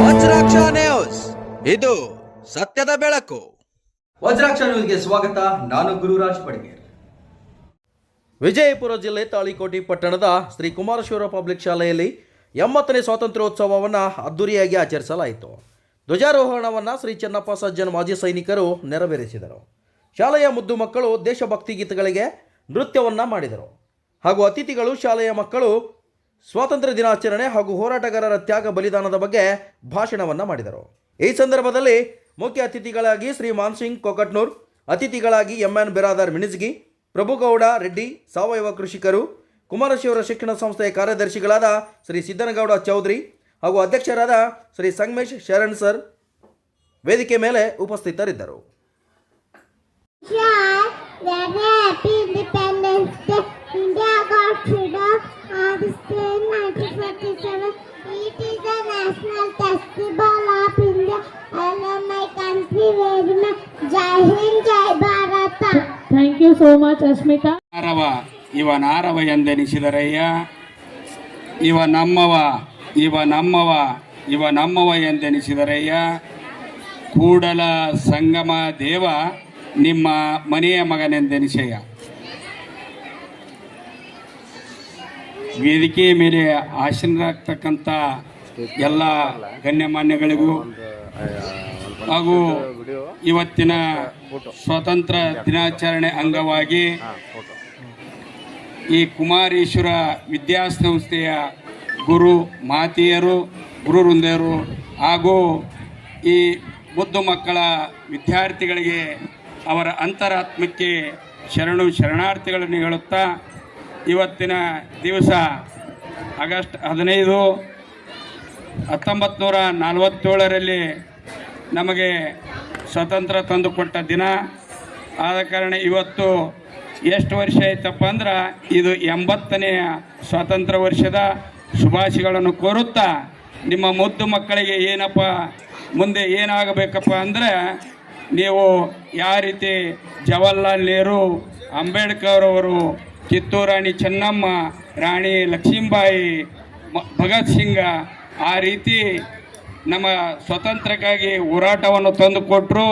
Vajraksha news, ಇದು ಸತ್ಯದ ಬೆಳಕು. ವಜ್ರಾಕ್ಷ ನ್ಯೂಸ್ಗೆ ಸ್ವಾಗತ. ನಾನು ಗುರುರಾಜ್ ಪಡ್ಗೇರ್. ವಿಜಯಪುರ ಜಿಲ್ಲೆ ತಾಳಿಕೋಟೆ ಪಟ್ಟಣದ ಶ್ರೀ ಕುಮಾರಶಿವರ ಪಬ್ಲಿಕ್ ಶಾಲೆಯಲ್ಲಿ 80ನೇ ಸ್ವಾತಂತ್ರ್ಯೋತ್ಸವವನ್ನು ಅದ್ದೂರಿಯಾಗಿ ಆಚರಿಸಲಾಯಿತು. ಧ್ವಜಾರೋಹಣವನ್ನು ಶ್ರೀ ಚೆನ್ನಪ್ಪ ಸಜ್ಜನ್ ಮಾಜಿ ಸೈನಿಕರು ನೆರವೇರಿಸಿದರು. ಶಾಲೆಯ ಮುದ್ದು ಮಕ್ಕಳು ದೇಶಭಕ್ತಿ ಗೀತೆಗಳಿಗೆ ನೃತ್ಯವನ್ನು ಮಾಡಿದರು. ಹಾಗೂ ಅತಿಥಿಗಳು ಶಾಲೆಯ ಮಕ್ಕಳು ಸ್ವಾತಂತ್ರ್ಯ ದಿನಾಚರಣೆ ಹಾಗೂ ಹೋರಾಟಗಾರರ ತ್ಯಾಗ ಬಲಿದಾನದ ಬಗ್ಗೆ ಭಾಷಣವನ್ನು ಮಾಡಿದರು. ಈ ಸಂದರ್ಭದಲ್ಲಿ ಮುಖ್ಯ ಅತಿಥಿಗಳಾಗಿ ಶ್ರೀ ಮಾನ್ಸಿಂಗ್ ಕೊಕಟ್ನೂರ್, ಅತಿಥಿಗಳಾಗಿ MN ಬಿರಾದರ್ ಮಿಣಿಜ್ಗಿ, ಪ್ರಭುಗೌಡ ರೆಡ್ಡಿ, ಸಾವಯವ ಕೃಷಿಕರು, ಕುಮಾರಶಿವರ ಶಿಕ್ಷಣ ಸಂಸ್ಥೆಯ ಕಾರ್ಯದರ್ಶಿಗಳಾದ ಶ್ರೀ ಸಿದ್ದನಗೌಡ ಚೌಧರಿ ಹಾಗೂ ಅಧ್ಯಕ್ಷರಾದ ಶ್ರೀ ಸಂಗಮೇಶ್ ಶರಣ್ ಸರ್ ವೇದಿಕೆ ಮೇಲೆ ಉಪಸ್ಥಿತರಿದ್ದರು. India got freedom on this day 1947. It is the national festival of India. I love my country very much. Jai Hind, Jai Bharata. Thank you so much, Asmita. ಇವನಾರವ ಎಂದೆನಿಸಿದರಯ್ಯ, ಇವ ನಮ್ಮವ ಎಂದೆನಿಸಿದರಯ್ಯ. ಕೂಡಲ ಸಂಗಮ ದೇವ ನಿಮ್ಮ ಮನೆಯ ಮಗನೆಂದೆನಿಸಯ್ಯ. ವೇದಿಕೆಯ ಮೇಲೆ ಆಸೀನರಾಗ್ತಕ್ಕಂಥ ಎಲ್ಲ ಗಣ್ಯಮಾನ್ಯಗಳಿಗೂ ಹಾಗೂ ಇವತ್ತಿನ ಸ್ವಾತಂತ್ರ್ಯ ದಿನಾಚರಣೆ ಅಂಗವಾಗಿ ಈ ಕುಮಾರೇಶ್ವರ ವಿದ್ಯಾಸಂಸ್ಥೆಯ ಗುರು ಮಾತೆಯರು, ಗುರು ವೃಂದರು ಹಾಗೂ ಈ ಮುದ್ದು ಮಕ್ಕಳ ವಿದ್ಯಾರ್ಥಿಗಳಿಗೆ ಅವರ ಅಂತರಾತ್ಮಕ್ಕೆ ಶರಣಾರ್ಥಿಗಳನ್ನು ಹೇಳುತ್ತಾ, ಇವತ್ತಿನ ದಿವಸ ಆಗಸ್ಟ್ 15, 1947ರಲ್ಲಿ ನಮಗೆ ಸ್ವಾತಂತ್ರ್ಯ ತಂದುಕೊಟ್ಟ ದಿನ ಆದ ಕಾರಣ ಇವತ್ತು ಎಷ್ಟು ವರ್ಷ ಆಯ್ತಪ್ಪ ಅಂದ್ರೆ ಇದು 80ನೇಯ ಸ್ವಾತಂತ್ರ್ಯ ವರ್ಷದ ಶುಭಾಶಯಗಳನ್ನು ಕೋರುತ್ತಾ, ನಿಮ್ಮ ಮುದ್ದು ಮಕ್ಕಳಿಗೆ ಏನಪ್ಪ ಮುಂದೆ ಏನಾಗಬೇಕಪ್ಪ ಅಂದರೆ, ನೀವು ಯಾವ ರೀತಿ ಜವಾಹರ್ಲಾಲ್ ನೆಹರು, ಅಂಬೇಡ್ಕರ್ ಅವರು, ಕಿತ್ತೂರು ರಾಣಿ ಚೆನ್ನಮ್ಮ, ರಾಣಿ ಲಕ್ಷ್ಮೀಬಾಯಿ, ಭಗತ್ ಸಿಂಗ ಆ ರೀತಿ ನಮ್ಮ ಸ್ವಾತಂತ್ರ್ಯಕ್ಕಾಗಿ ಹೋರಾಟವನ್ನು ತಂದುಕೊಟ್ಟರು.